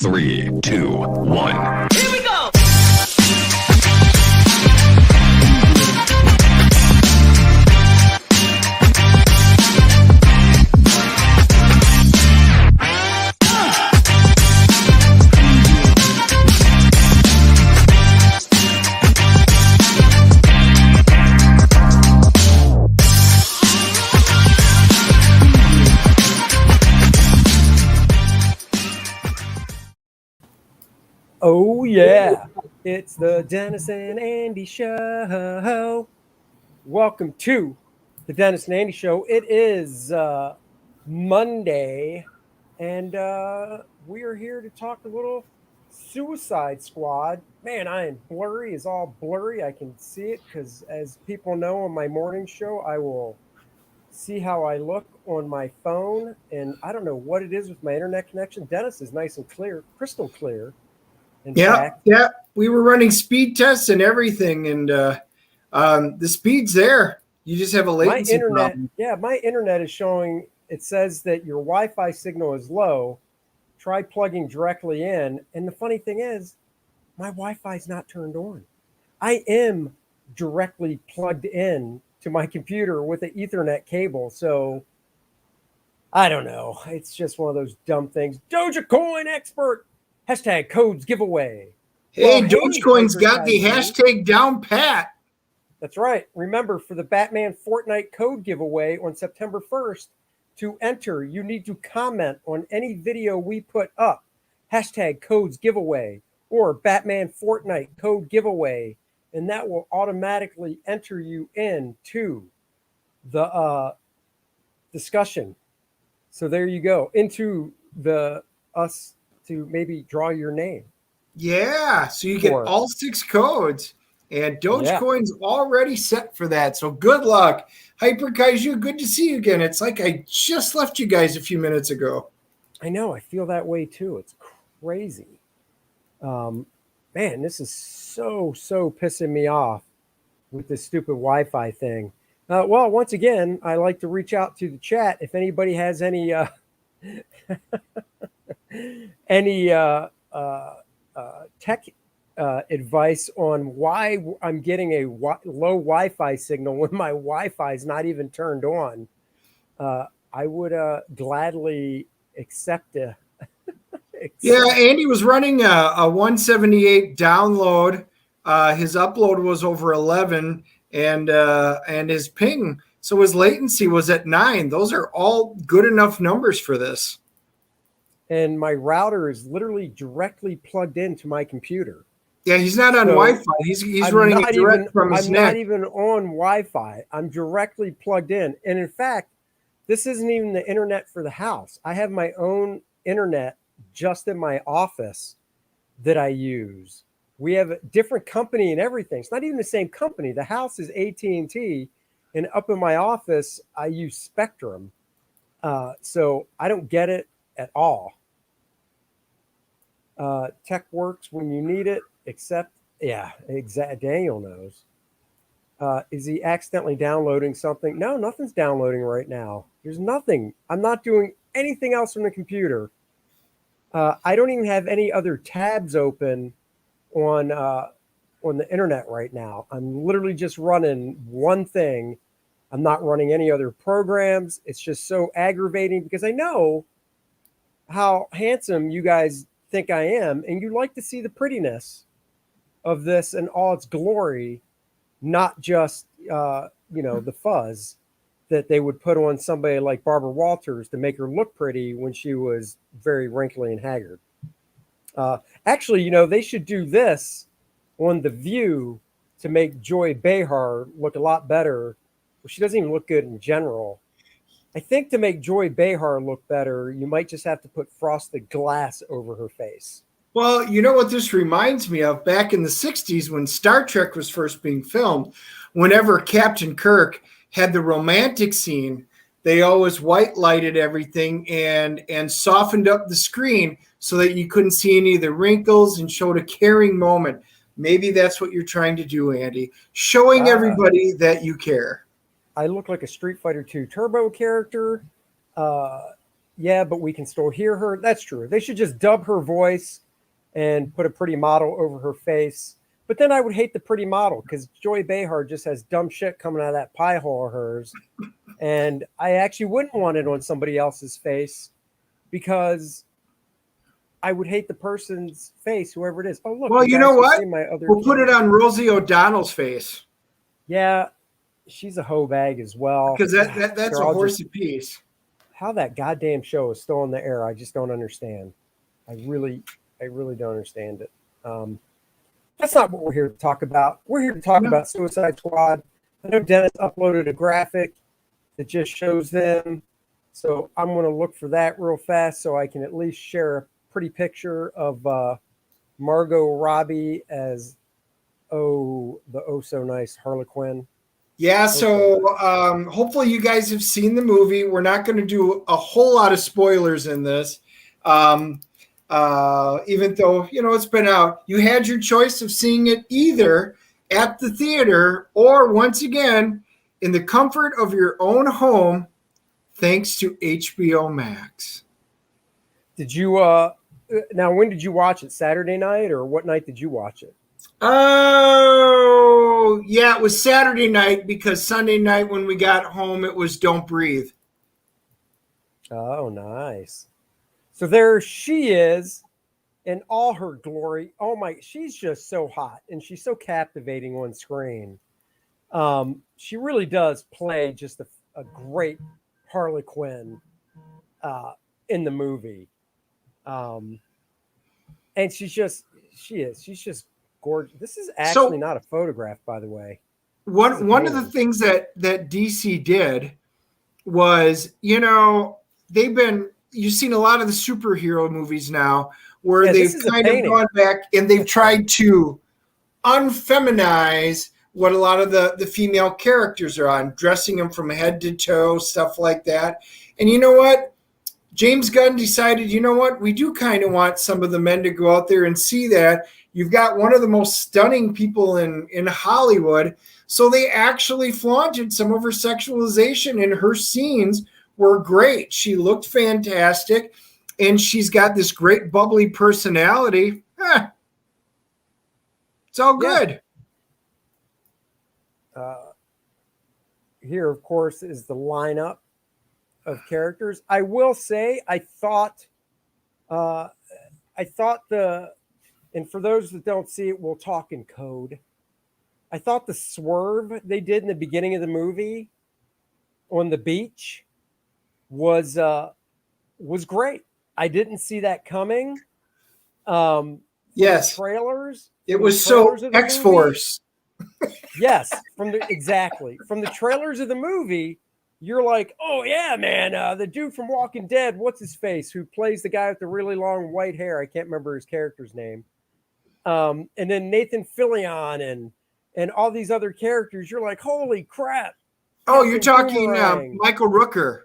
Three, two, one. Here we go! Oh, yeah. It's the Dennis and Andy Show. Welcome to the Dennis and Andy Show. It is Monday, and we are here to talk a little Suicide Squad. Man, I am blurry. It's all blurry. I can see it because, as people know, on my morning show, I will see how I look on my phone, and I don't know what it is with my internet connection. Dennis is nice and clear, crystal clear. Yeah. We were running speed tests and everything, and the speed's there. You just have a latency problem. Yeah, my internet is showing. It says that your Wi-Fi signal is low. Try plugging directly in, and the funny thing is, my Wi-Fi is not turned on. I am directly plugged in to my computer with an Ethernet cable, so I don't know. It's just one of those dumb things. Dogecoin expert. Hashtag codes giveaway. Hey, Dogecoin's got the hashtag down pat. That's right. Remember, for the Batman Fortnite code giveaway on September 1st, to enter, you need to comment on any video we put up. Hashtag codes giveaway or Batman Fortnite code giveaway. And that will automatically enter you into the discussion. So there you go. Into us to maybe draw your name. Yeah, so you get all 6 codes, and Dogecoin's already set for that. So good luck. Hyper Kaiju, good to see you again. It's like I just left you guys a few minutes ago. I know. I feel that way too. It's crazy. Man, this is so pissing me off with this stupid Wi-Fi thing. Well, once again, I like to reach out to the chat if anybody has any tech advice on why I'm getting a low Wi-Fi signal when my Wi-Fi is not even turned on. I would gladly accept it. Yeah, Andy was running a 178 download. His upload was over 11, and his ping, so his latency was at 9. Those are all good enough numbers for this. And my router is literally directly plugged into my computer. Yeah, he's not on Wi-Fi. He's running it direct from his neck. I'm not even on Wi-Fi. I'm directly plugged in. And in fact, this isn't even the internet for the house. I have my own internet just in my office that I use. We have a different company and everything. It's not even the same company. The house is AT&T, and up in my office, I use Spectrum. So I don't get it at all. Tech works when you need it, except, Daniel knows. Is he accidentally downloading something? No, nothing's downloading right now. There's nothing. I'm not doing anything else from the computer. I don't even have any other tabs open on the internet right now. I'm literally just running one thing. I'm not running any other programs. It's just so aggravating because I know how handsome you guys think I am, and you like to see the prettiness of this in all its glory, not just the fuzz that they would put on somebody like Barbara Walters to make her look pretty when she was very wrinkly and haggard. Actually, they should do this on The View to make Joy Behar look a lot better. Well, she doesn't even look good in general. I think to make Joy Behar look better, you might just have to put frosted glass over her face. Well, you know what this reminds me of? Back in the 60s when Star Trek was first being filmed, whenever Captain Kirk had the romantic scene, they always white lighted everything and softened up the screen so that you couldn't see any of the wrinkles and showed a caring moment. Maybe that's what you're trying to do, Andy, showing everybody that you care. I look like a Street Fighter II Turbo character. Yeah, but we can still hear her. That's true. They should just dub her voice and put a pretty model over her face. But then I would hate the pretty model because Joy Behar just has dumb shit coming out of that pie hole of hers. And I actually wouldn't want it on somebody else's face because I would hate the person's face, whoever it is. Oh, look. Well, you guys know can what? see my other We'll put it camera. on Rosie O'Donnell's face Yeah, she's a hoe bag as well. because that's They're a all horsey piece. how that goddamn show is still in the air. I just don't understand. I really don't understand it. That's not what we're here to talk about. We're here to talk about Suicide Squad. I know Dennis uploaded a graphic that just shows them. So I'm going to look for that real fast so I can at least share a pretty picture of Margot Robbie as, the oh so nice Harley Quinn. Yeah, so hopefully you guys have seen the movie. We're not going to do a whole lot of spoilers in this. Even though, it's been out. You had your choice of seeing it either at the theater or, once again, in the comfort of your own home, thanks to HBO Max. Did you, now when did you watch it? Saturday night or what night did you watch it? Oh, yeah, it was Saturday night because Sunday night when we got home, it was Don't Breathe. Oh, nice. So there she is in all her glory. Oh my, she's just so hot and she's so captivating on screen. She really does play just a great Harley Quinn in the movie. And she's just gorgeous. This is actually not a photograph, by the way. One of the things that DC did was, you've seen a lot of the superhero movies now where they've kind of gone back and they've tried to unfeminize what a lot of the female characters are on, dressing them from head to toe, stuff like that. And you know what? James Gunn decided, we do kind of want some of the men to go out there and see that. You've got one of the most stunning people in Hollywood. So they actually flaunted some of her sexualization, and her scenes were great. She looked fantastic, and she's got this great bubbly personality. It's all good. Here, of course, is the lineup of characters. I will say, I thought and for those that don't see it, we'll talk in code. I thought the swerve they did in the beginning of the movie on the beach was great. I didn't see that coming. Yes. Trailers. It was so X-Force. Yes, from the trailers of the movie, you're like, oh yeah, man, the dude from Walking Dead, what's his face, who plays the guy with the really long white hair? I can't remember his character's name. And then Nathan Fillion and all these other characters, you're like, holy crap. Oh, you're talking Michael Rooker.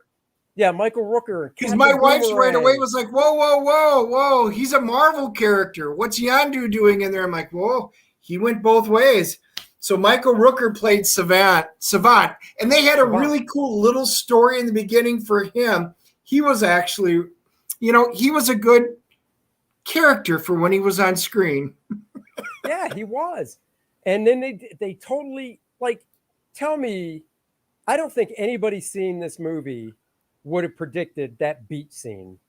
Yeah, Michael Rooker. Because my wife's right away was like, whoa. He's a Marvel character. What's Yondu doing in there? I'm like, whoa, he went both ways. So Michael Rooker played Savant. And they had a really cool little story in the beginning for him. He was actually, he was a good character for when he was on screen. Yeah, he was. And then they totally, tell me, I don't think anybody seeing this movie would have predicted that beach scene.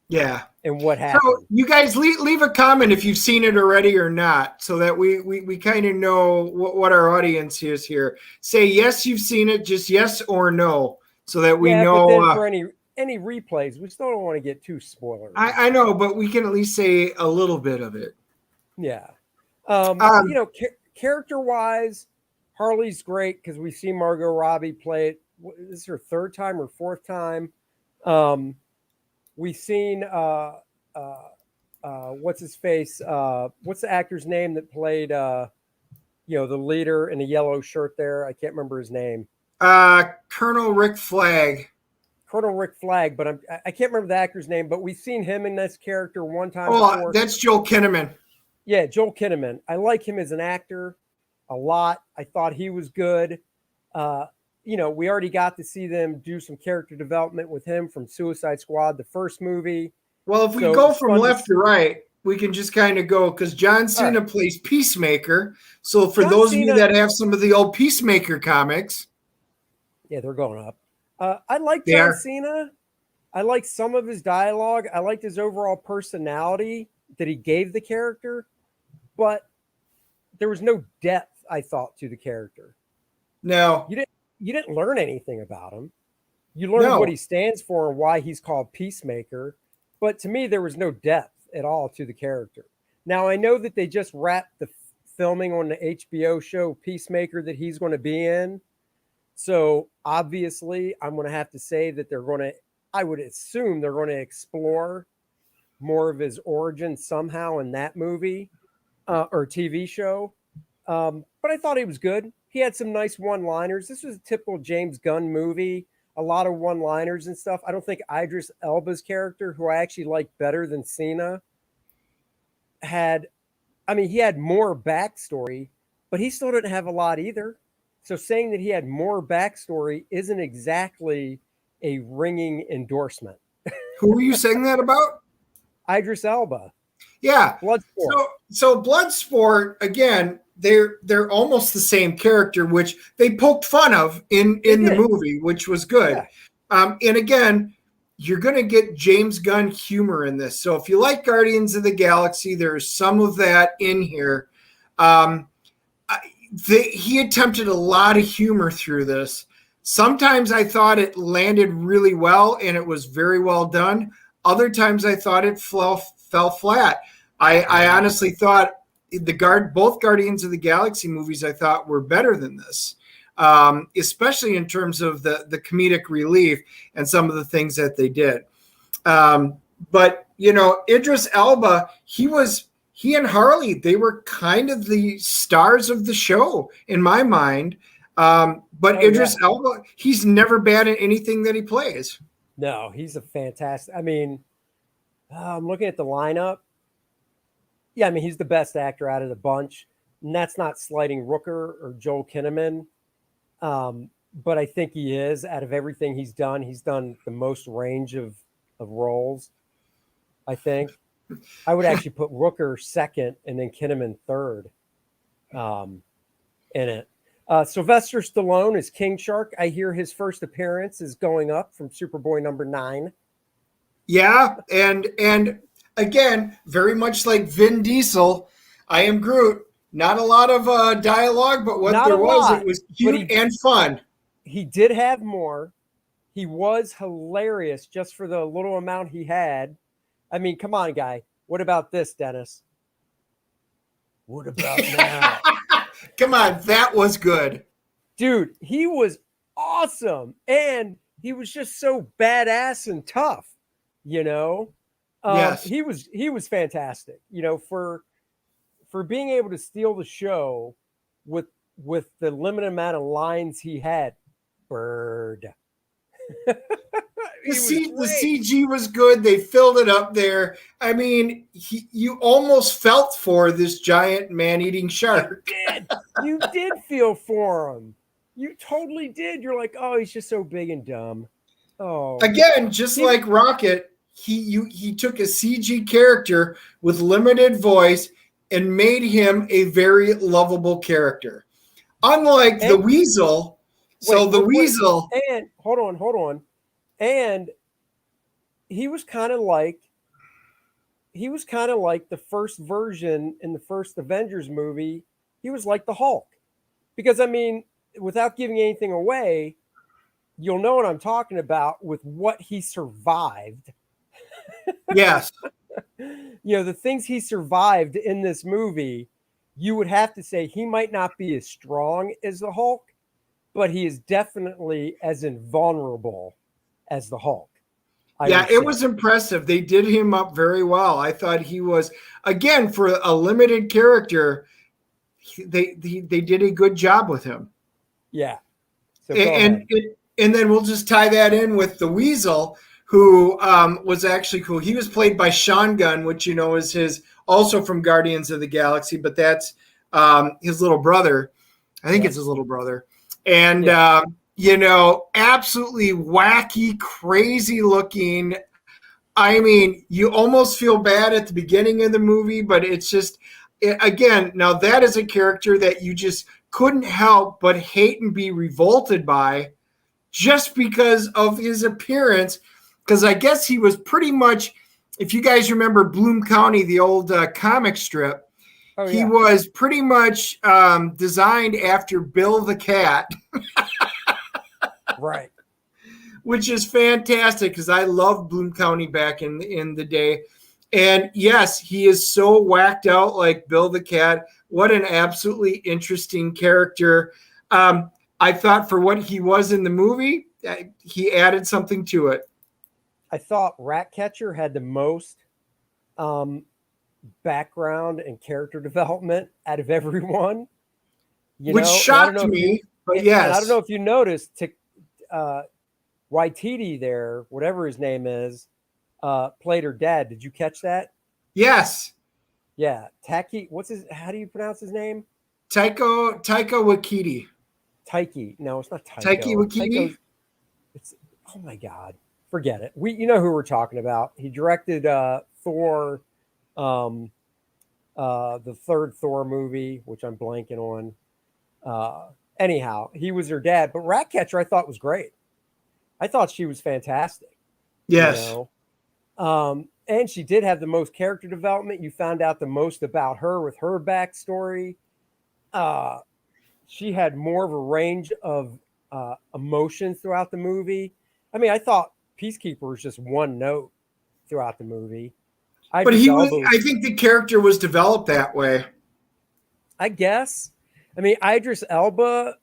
Yeah. And what happened. So you guys leave a comment if you've seen it already or not, so that we kind of know what our audience is here. Say yes, you've seen it, just yes or no, so that we know. But then for any replays, we still don't want to get too spoilery. I know, but we can at least say a little bit of it. Yeah. Character-wise, Harley's great because we've seen Margot Robbie play it. This is her third time or fourth time. We've seen what's his face? What's the actor's name that played the leader in the yellow shirt there? I can't remember his name. Colonel Rick Flag. Colonel Rick Flag, but I can't remember the actor's name. But we've seen him in this character one time before. That's Joel Kinnaman. Yeah, Joel Kinnaman. I like him as an actor a lot. I thought he was good. we already got to see them do some character development with him from Suicide Squad, the first movie. Well, if we So go it's from fun to left to see. right, we can just kind of go because John Cena right. plays Peacemaker. So for John those of you Cena- that have some of the old Peacemaker comics, Yeah, they're going up. I like They John are. Cena. I like some of his dialogue. I liked his overall personality that he gave the character, but there was no depth, I thought, to the character. no, You didn't learn anything about him. You learned No. what he stands for and why he's called Peacemaker, but to me, there was no depth at all to the character. Now, I know that they just wrapped the filming on the HBO show Peacemaker that he's going to be in. So obviously, I'm going to have to say that I would assume they're going to explore more of his origin somehow in that movie or TV show. But I thought he was good. He had some nice one-liners. This was a typical James Gunn movie. A lot of one-liners and stuff. I don't think Idris Elba's character, who I actually like better than Cena, he had more backstory, but he still didn't have a lot either. So saying that he had more backstory isn't exactly a ringing endorsement. who were you saying that about? Idris Elba, Yeah. Bloodsport. So Bloodsport, again, they're almost the same character, which they poked fun of in the did. movie, which was good. Yeah. And again, you're going to get James Gunn humor in this. So if you like Guardians of the Galaxy, there's some of that in here. He attempted a lot of humor through this. Sometimes I thought it landed really well and it was very well done. Other times I thought it fell flat. I honestly thought both Guardians of the Galaxy movies I thought were better than this, especially in terms of the comedic relief and some of the things that they did. But Idris Elba, he and Harley, they were kind of the stars of the show in my mind. But Idris Elba, he's never bad at anything that he plays. No, he's a fantastic. I'm looking at the lineup. Yeah, he's the best actor out of the bunch. And that's not slighting Rooker or Joel Kinnaman. But I think he is. Out of everything he's done the most range of roles, I think. I would actually put Rooker second and then Kinnaman third in it. Sylvester Stallone is King Shark. I hear his first appearance is going up from Superboy number 9. Yeah, and again, very much like Vin Diesel, I am Groot. Not a lot of dialogue, but what there was, it was cute and fun. He did have more. He was hilarious just for the little amount he had. Come on, guy. What about this, Dennis? What about now? Come on, that was good. Dude, he was awesome. And he was just so badass and tough, Yes. He was fantastic, for being able to steal the show with the limited amount of lines he had. Bird. The CG was good. They filled it up there. You almost felt for this giant man-eating shark. You did feel for him. You totally did. You're like, oh, he's just so big and dumb. Oh, again, just like Rocket, he took a CG character with limited voice and made him a very lovable character. Unlike the Weasel. Weasel. And hold on. And he was kind of like the first version in the first Avengers movie. He was like the Hulk. Because without giving anything away, you'll know what I'm talking about with what he survived. Yes. The things he survived in this movie, you would have to say he might not be as strong as the Hulk, but he is definitely as invulnerable as the Hulk. It was impressive. They did him up very well. I thought he was, again, for a limited character, they did a good job with him. Yeah. So and then we'll just tie that in with the Weasel, who was actually cool. He was played by Sean Gunn, which is also from Guardians of the Galaxy, but that's his little brother. I think it's his little brother. And absolutely wacky, crazy looking. I mean, you almost feel bad at the beginning of the movie, but it's just, again, now that is a character that you just couldn't help but hate and be revolted by just because of his appearance. Because I guess he was pretty much, if you guys remember Bloom County, the old comic strip, Oh, he yeah. was pretty much designed after Bill the Cat. Right. Which is fantastic because I loved Bloom County back in the day. And yes, he is so whacked out like Bill the Cat. What an absolutely interesting character. I thought for what he was in the movie, he added something to it. I thought Ratcatcher had the most background and character development out of everyone. Which shocked me, but yes. And I don't know if you noticed, Waititi there, whatever his name is, played her dad. Did you catch that? Yes. Yeah. Taki, how do you pronounce his name? Taika Waititi. Taiki. No, it's not Taika. Taika Waititi? Oh my God. Forget it. You know who we're talking about. He directed Thor, the third Thor movie, which I'm blanking on. Anyhow, he was her dad, but Ratcatcher I thought was great. I thought she was fantastic. Yes. And she did have the most character development. You found out the most about her with her backstory. She had more of a range of emotions throughout the movie. I mean, I thought Peacekeeper was just one note throughout the movie. I think the character was developed that way. I guess. I mean, Idris Elba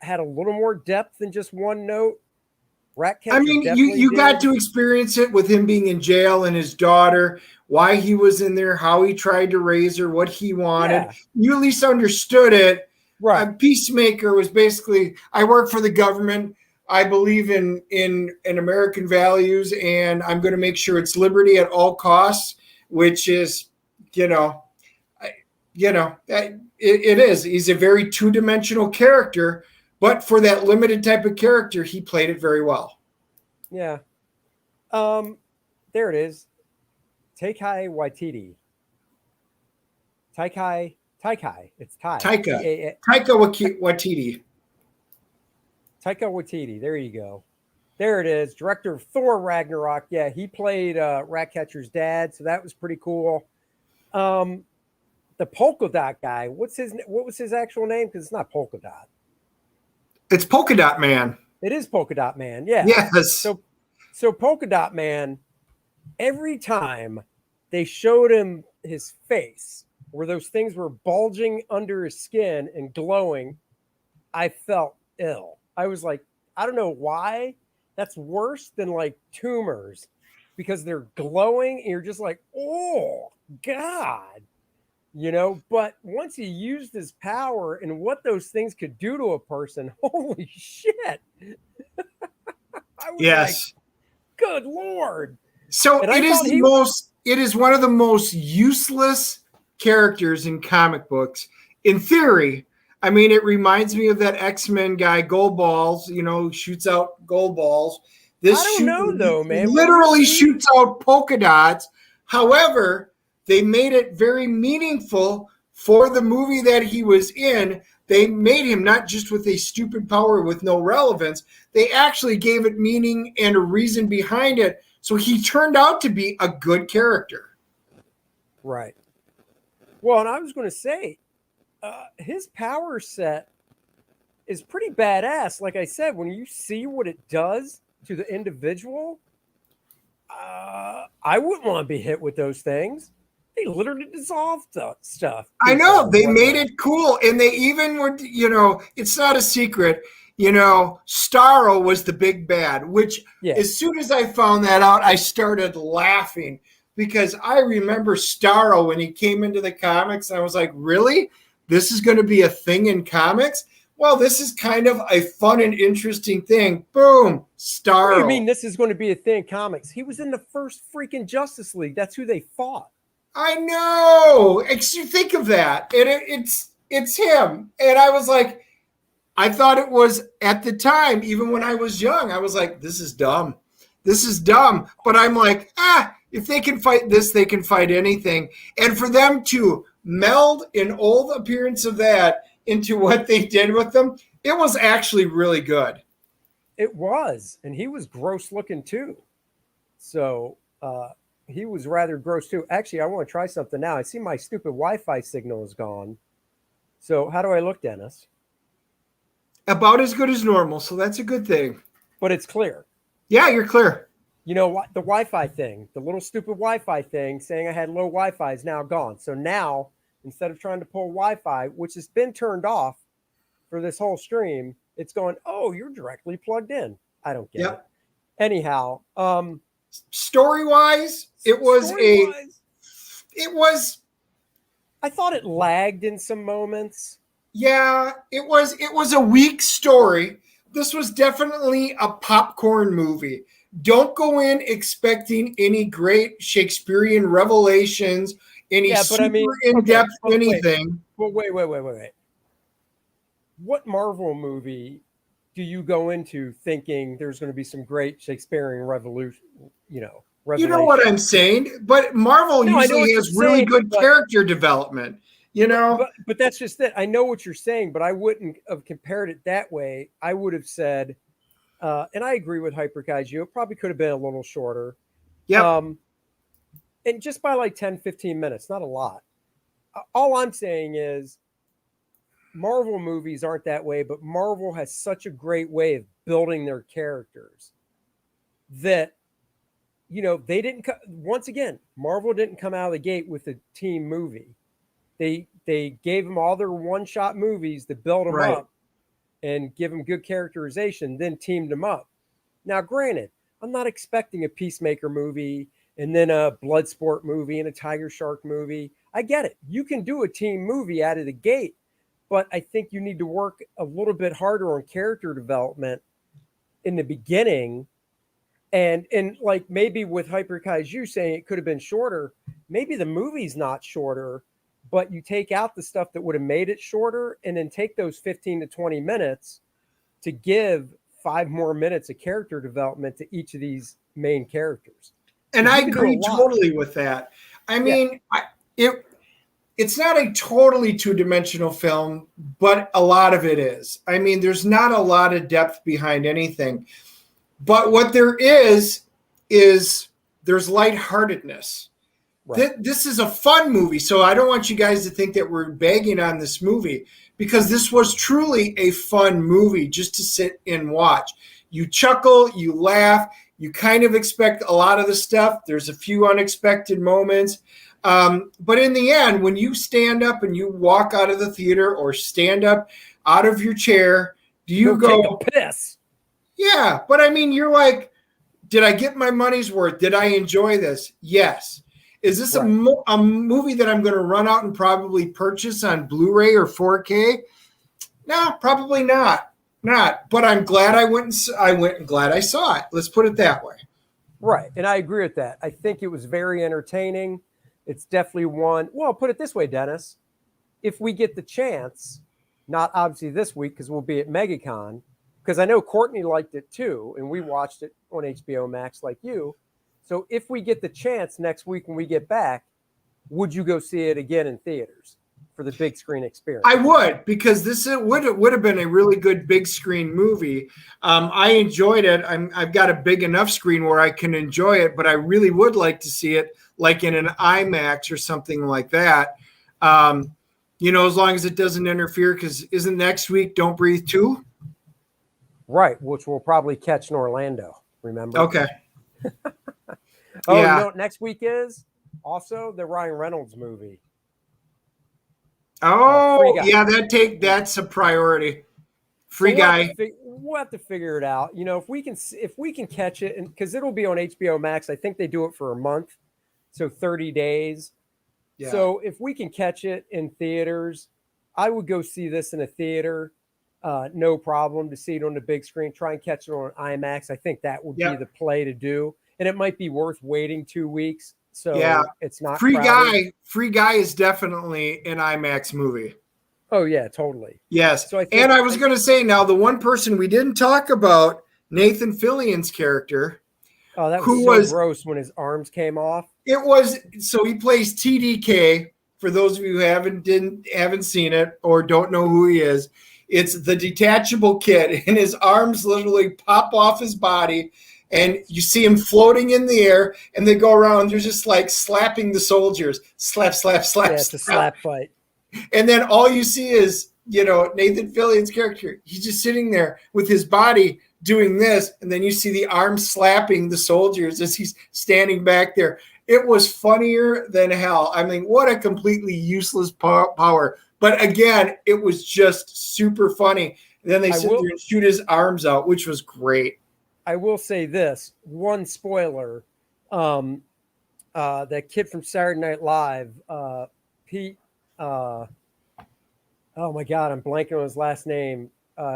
had a little more depth than just one note. Ratcatcher, I mean, you got to experience it with him being in jail and his daughter, why he was in there, how he tried to raise her, what he wanted. Yeah. You at least understood it. Right. Peacemaker was basically, I work for the government. I believe in American values, and I'm going to make sure it's liberty at all costs, which is, it is. He's a very two-dimensional character, but for that limited type of character, he played it very well. Yeah. There it is. Taika Waititi. Taika. It's Ty. Taika Waititi. Taika Waititi. There you go. There it is. Director of Thor Ragnarok. Yeah, he played Ratcatcher's dad, so that was pretty cool. The Polka Dot guy. What was his actual name? Because it's not Polka Dot. It's Polka Dot Man. It is Polka Dot Man. Yeah. Yes. So Polka Dot Man. Every time they showed him his face, where those things were bulging under his skin and glowing, I felt ill. I was like, I don't know why. That's worse than like tumors because they're glowing and you're just like, oh, God. But once he used his power and what those things could do to a person, holy shit. I was like, good Lord. So it is one of the most useless characters in comic books. In theory, I mean, it reminds me of that X-Men guy, Gold Balls, shoots out gold balls. I don't know, though, man. Literally shoots out polka dots. However, they made it very meaningful for the movie that he was in. They made him not just with a stupid power with no relevance. They actually gave it meaning and a reason behind it. So he turned out to be a good character. Right. Well, and I was going to say, his power set is pretty badass. Like I said, when you see what it does to the individual, I wouldn't want to be hit with those things. They literally dissolve stuff. I know. They made it cool. And they even were, it's not a secret. Starro was the big bad, which as soon as I found that out, I started laughing because I remember Starro when he came into the comics. And I was like, really? This is going to be a thing in comics? Well, this is kind of a fun and interesting thing. Boom, Starro. What do you mean this is going to be a thing in comics? He was in the first freaking Justice League. That's who they fought. I know. You think of that. And it's him. And I was like, I thought it was at the time, even when I was young, I was like, this is dumb. This is dumb. But I'm like, if they can fight this, they can fight anything. And for them to meld an old appearance of that into what they did with them, it was actually really good. It was. And he was gross looking too. So he was rather gross too. Actually, I want to try something now. I see my stupid Wi-Fi signal is gone. So how do I look, Dennis? About as good as normal. So that's a good thing. But it's clear. Yeah, you're clear. You know what? The Wi-Fi thing, the little stupid Wi-Fi thing saying I had low Wi-Fi is now gone. So now, instead of trying to pull Wi-Fi, which has been turned off for this whole stream, it's going, oh, you're directly plugged in. I don't get it. Anyhow, story-wise, it was I thought it lagged in some moments. Yeah, it was a weak story. This was definitely a popcorn movie. Don't go in expecting any great Shakespearean revelations, any super in-depth anything. Wait. What Marvel movie do you go into thinking there's going to be some great Shakespearean revelation? You know what I'm saying? But Marvel usually has really good character development. But that's just it. I know what you're saying, but I wouldn't have compared it that way. I would have said, and I agree with Hyper Kaiju, it probably could have been a little shorter. Yeah. And just by like 10, 15 minutes, not a lot. All I'm saying is Marvel movies aren't that way, but Marvel has such a great way of building their characters that, they didn't, once again, Marvel didn't come out of the gate with a team movie. They gave them all their one-shot movies to build them up and give them good characterization, then teamed them up. Now, granted, I'm not expecting a Peacemaker movie and then a Bloodsport movie and a Tiger Shark movie. I get it. You can do a team movie out of the gate, but I think you need to work a little bit harder on character development in the beginning. And like maybe with Hyper Kaiju saying it could have been shorter, maybe the movie's not shorter, but you take out the stuff that would have made it shorter and then take those 15 to 20 minutes to give 5 more minutes of character development to each of these main characters. And I agree totally with that. I mean, it's not a totally two-dimensional film, but a lot of it is. I mean, there's not a lot of depth behind anything. But what there is there's lightheartedness. Right. This is a fun movie, so I don't want you guys to think that we're bagging on this movie, because this was truly a fun movie just to sit and watch. You chuckle, you laugh, you kind of expect a lot of the stuff. There's a few unexpected moments. But in the end, when you stand up and you walk out of the theater or stand up out of your chair, do you go, piss? Yeah, but I mean, you're like, did I get my money's worth? Did I enjoy this? Yes. Is this a movie that I'm going to run out and probably purchase on Blu-ray or 4K? No, probably not. But I'm glad I went and glad I saw it. Let's put it that way. Right, and I agree with that. I think it was very entertaining. It's definitely one. Well, put it this way, Dennis. If we get the chance, not obviously this week because we'll be at MegaCon, because I know Courtney liked it too, and we watched it on HBO Max like you. So if we get the chance next week when we get back, would you go see it again in theaters for the big screen experience? I would, because this would have been a really good big screen movie. I enjoyed it. I've got a big enough screen where I can enjoy it, but I really would like to see it like in an IMAX or something like that. As long as it doesn't interfere, because isn't next week Don't Breathe 2? Right, which we'll probably catch in Orlando, remember? Okay. You know what next week is? Also, the Ryan Reynolds movie. Oh, that's a priority. Free Guy. We'll have to figure it out. If we can catch it, and because it'll be on HBO Max, I think they do it for a month, so 30 days. Yeah. So if we can catch it in theaters, I would go see this in a theater. No problem to see it on the big screen. Try and catch it on IMAX. I think that would be the play to do. And it might be worth waiting 2 weeks. So it's not Free crowded. Guy is definitely an IMAX movie. Oh yeah, totally. Yes. So I think, And I was going to say now, the one person we didn't talk about, Nathan Fillion's character, oh, that was who so was, gross when his arms came off. so he plays TDK. For those of you who haven't seen it or don't know who he is, it's the detachable kid, and his arms literally pop off his body, and you see him floating in the air, and they go around. They're just like slapping the soldiers, slap, slap, slap, Yeah, it's a slap. slap fight. And then all you see is, Nathan Fillion's character. He's just sitting there with his body doing this, and then you see the arms slapping the soldiers as he's standing back there. It was funnier than hell. I mean, what a completely useless power. But again, it was just super funny. And then they sit there and shoot his arms out, which was great. I will say this, one spoiler. That kid from Saturday Night Live, Pete, oh my God, I'm blanking on his last name.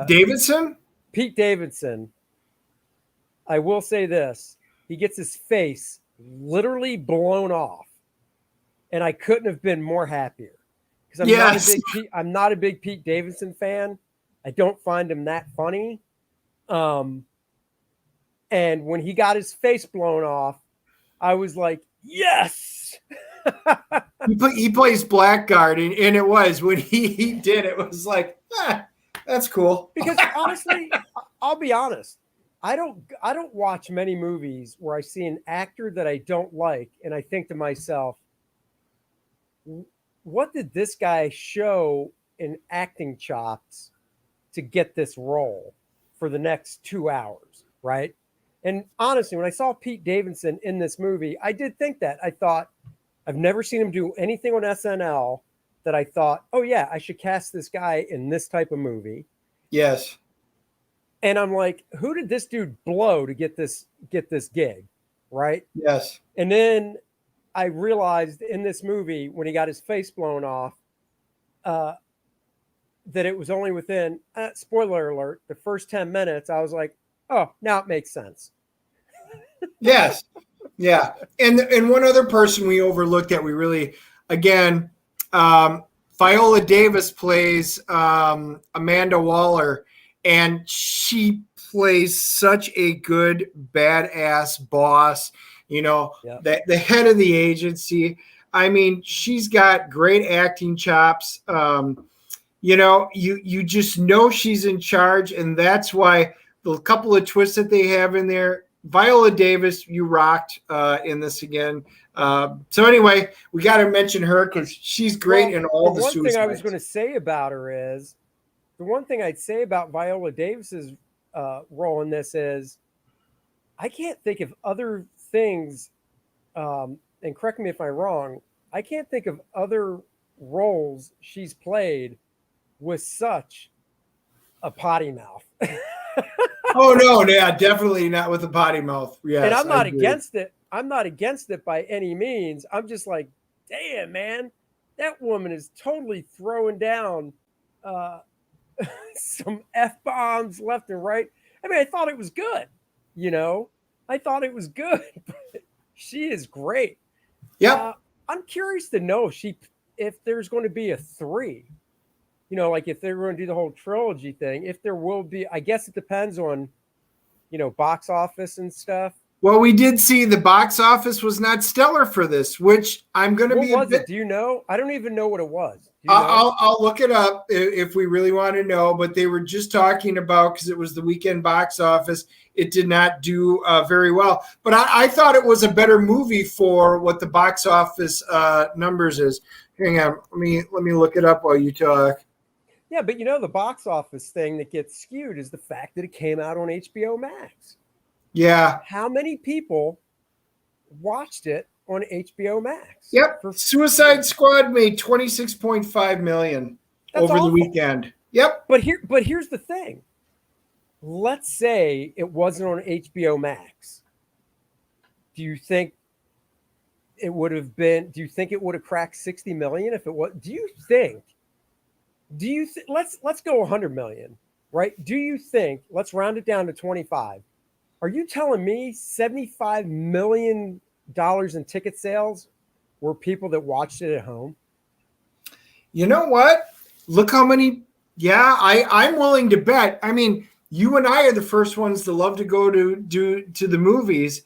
Davidson? Pete Davidson. I will say this. He gets his face literally blown off. And I couldn't have been more happier. Because I'm not a big Pete Davidson fan. I don't find him that funny. And when he got his face blown off, I was like, yes. He plays Blackguard, and it was when he did it was like, that's cool. Because honestly, I'll be honest, I don't watch many movies where I see an actor that I don't like, and I think to myself, what did this guy show in acting chops to get this role for the next 2 hours, right? And honestly, when I saw Pete Davidson in this movie, I did think that. I thought, I've never seen him do anything on SNL that I thought, oh yeah, I should cast this guy in this type of movie. Yes. And I'm like, who did this dude blow to get this gig, right? Yes. And then I realized in this movie, when he got his face blown off, that it was only within, spoiler alert, the first 10 minutes, I was like, oh, now it makes sense. Yes. Yeah. And one other person we overlooked that we really, again, Viola Davis plays Amanda Waller, and she plays such a good badass boss, the head of the agency. I mean, she's got great acting chops. You just know she's in charge, and that's why the couple of twists that they have in there. Viola Davis, you rocked in this again. So anyway, we got to mention her because she's great in all the Suicides. One thing I was going to say about her is, the one thing I'd say about Viola Davis's role in this is, I can't think of other things, and correct me if I'm wrong, I can't think of other roles she's played with such a potty mouth. Oh no, yeah, definitely not with a potty mouth. Yes, and I'm not against it. I'm not against it by any means. I'm just like, damn, man, that woman is totally throwing down some F-bombs left and right. I mean, I thought it was good. I thought it was good. She is great. Yeah. I'm curious to know if there's going to be a 3. Like if they're going to do the whole trilogy thing, if there will be, I guess it depends on, box office and stuff. Well, we did see the box office was not stellar for this, which I'm going to be. What was it? Do you know? I don't even know what it was. I'll look it up if we really want to know, but they were just talking about, because it was the weekend box office, it did not do very well. But I thought it was a better movie for what the box office numbers is. Hang on, let me look it up while you talk. Yeah, but the box office thing that gets skewed is the fact that it came out on HBO Max. Yeah. How many people watched it on HBO Max? Yep. Suicide Squad made $26.5 million over the weekend. Yep. But here's the thing. Let's say it wasn't on HBO Max. Do you think it would have cracked 60 million if it was? Let's go 100 million, right? Do you think, let's round it down to 25. Are you telling me $75 million in ticket sales were people that watched it at home? You know what? Look how many. Yeah, I'm willing to bet. I mean, you and I are the first ones to love to go to the movies,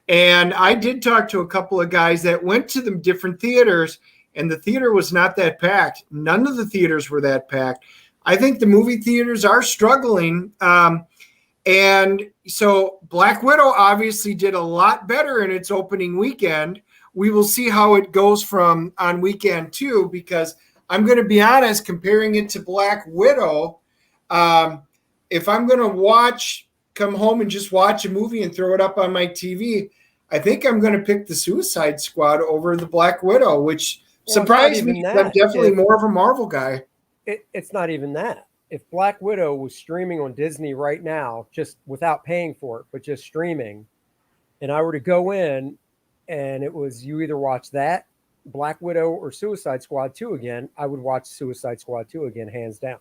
and I did talk to a couple of guys that went to the different theaters, and the theater was not that packed. None of the theaters were that packed. I think the movie theaters are struggling. And so Black Widow obviously did a lot better in its opening weekend. We will see how it goes from on weekend 2, because I'm going to be honest, comparing it to Black Widow, if I'm going to come home and just watch a movie and throw it up on my TV, I think I'm going to pick the Suicide Squad over the Black Widow, which surprised me. I'm definitely more of a Marvel guy. It's not even that. If Black Widow was streaming on Disney right now, just without paying for it, but just streaming, and I were to go in and it was you either watch that, Black Widow, or Suicide Squad 2 again, I would watch Suicide Squad 2 again, hands down.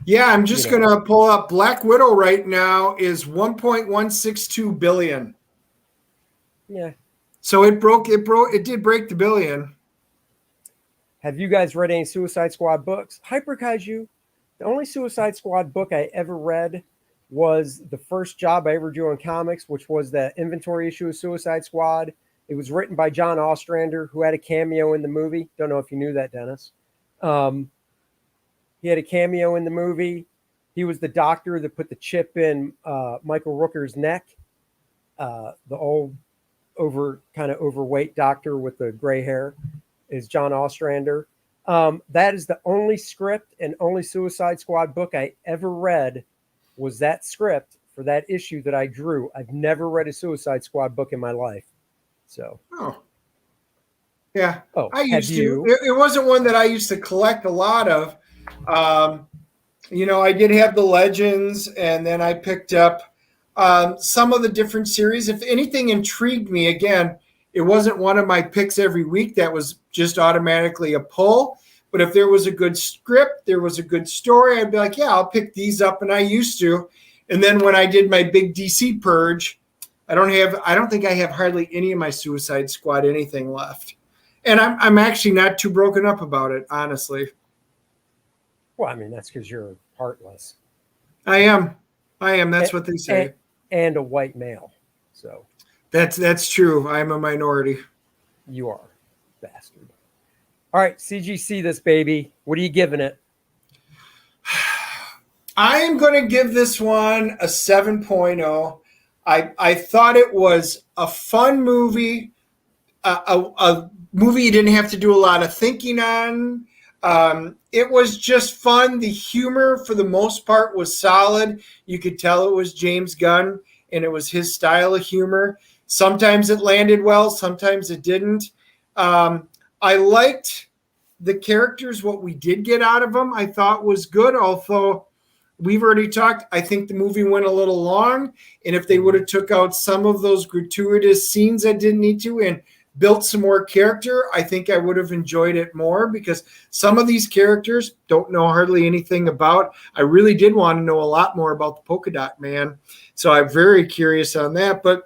Yeah, I'm just going to pull up Black Widow right now is 1.162 billion. Yeah. So it did break the billion. Have you guys read any Suicide Squad books? Hyper Kaiju, the only Suicide Squad book I ever read was the first job I ever drew in comics, which was the inventory issue of Suicide Squad. It was written by John Ostrander, who had a cameo in the movie. Don't know if you knew that, Dennis. He had a cameo in the movie. He was the doctor that put the chip in Michael Rooker's neck. The old, kind of overweight doctor with the gray hair is John Ostrander. That is the only script and only Suicide Squad book I ever read was that script for that issue that I drew. I've never read a Suicide Squad book in my life. So, yeah. I used to. It wasn't one that I used to collect a lot of. I did have the Legends, and then I picked up some of the different series. If anything intrigued me, again, it wasn't one of my picks every week that was just automatically a pull. But if there was a good script, there was a good story, I'd be like, yeah, I'll pick these up, and I used to. And then when I did my big DC purge, I don't think I have hardly any of my Suicide Squad anything left. And I'm actually not too broken up about it, honestly. Well, I mean, that's because you're heartless. I am. That's what they say. And a white male. So that's true. I'm a minority. You are, bastard. All right, CGC this baby. What are you giving it? I am going to give this one a 7.0. I thought it was a fun movie, a movie you didn't have to do a lot of thinking on. It was just fun. The humor, for the most part, was solid. You could tell it was James Gunn, and it was his style of humor. Sometimes it landed well, sometimes it didn't. I liked the characters. What we did get out of them, I thought was good, although we've already talked. I think the movie went a little long, and if they would have took out some of those gratuitous scenes that didn't need to and built some more character, I think I would have enjoyed it more, because some of these characters don't know hardly anything about. I really did want to know a lot more about the Polka Dot Man, so I'm very curious on that. But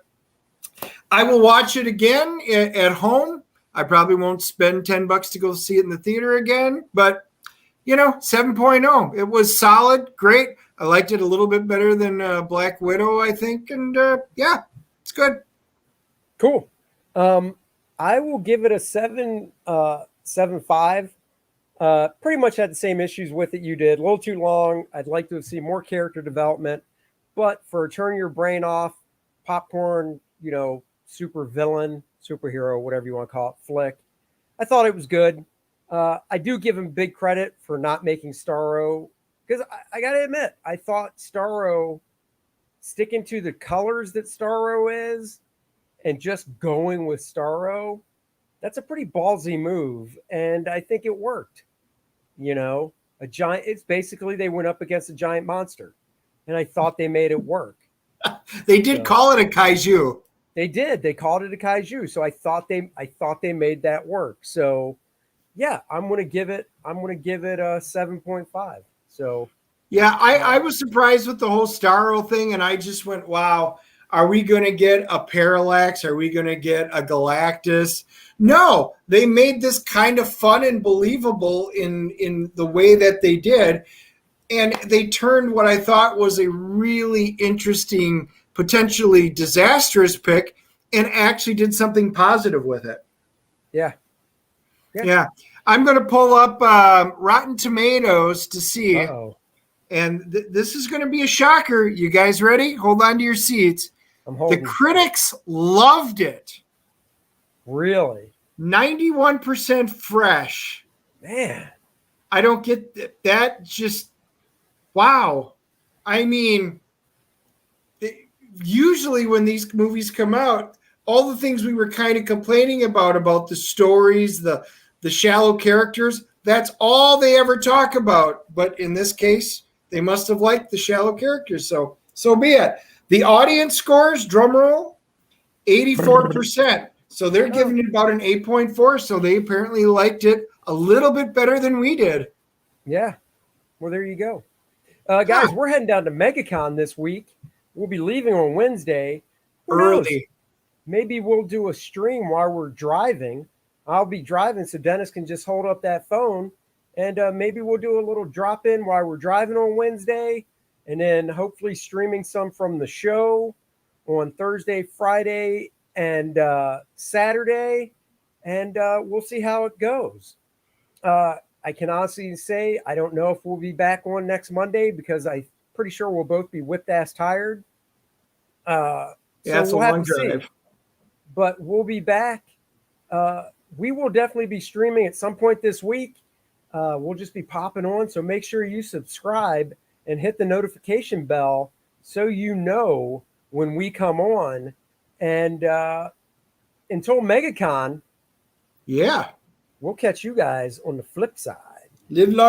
I will watch it again at home. I probably won't spend $10 to go see it in the theater again, but 7.0. It was solid, great. I liked it a little bit better than Black Widow, I think, and yeah, it's good. Cool. I will give it a 7.5. Pretty much had the same issues with it you did. A little too long. I'd like to see more character development, but for turn your brain off, popcorn, super villain, superhero, whatever you want to call it, flick, I thought it was good. I do give him big credit for not making Starro, because I got to admit, I thought Starro, sticking to the colors that Starro is and just going with Starro, that's a pretty ballsy move. And I think it worked. A giant, it's basically they went up against a giant monster, and I thought they made it work. They did call it a kaiju. They did. They called it a kaiju. So I thought they made that work. So yeah, I'm going to give it a 7.5. So yeah, I was surprised with the whole Starro thing, and I just went, wow. are we going to get a Parallax? Are we going to get a Galactus? No, they made this kind of fun and believable in the way that they did. And they turned what I thought was a really interesting, potentially disastrous pick and actually did something positive with it. Yeah. Yeah. I'm going to pull up Rotten Tomatoes to see. Uh-oh. And this is going to be a shocker. You guys ready? Hold on to your seats. I'm holding. The critics loved it. Really? 91% fresh. Man. I don't get that. Just, wow. I mean, usually when these movies come out, all the things we were kind of complaining about the stories, the shallow characters, that's all they ever talk about. But in this case, they must have liked the shallow characters. So be it. The audience scores, drum roll, 84%. So they're giving it about an 8.4. So they apparently liked it a little bit better than we did. Yeah. Well, there you go. Guys, we're heading down to MegaCon this week. We'll be leaving on Wednesday. Who knows? Early. Maybe we'll do a stream while we're driving. I'll be driving, so Dennis can just hold up that phone, and maybe we'll do a little drop-in while we're driving on Wednesday, and then hopefully streaming some from the show on Thursday, Friday, and Saturday, and we'll see how it goes. I can honestly say I don't know if we'll be back on next Monday because I'm pretty sure we'll both be whipped-ass tired. Yeah, so it's we'll a have long to see. drive. But we'll be back. We will definitely be streaming at some point this week. We'll just be popping on. So make sure you subscribe and hit the notification bell so you know when we come on. And until MegaCon, Yeah. we'll catch you guys on the flip side. Live long.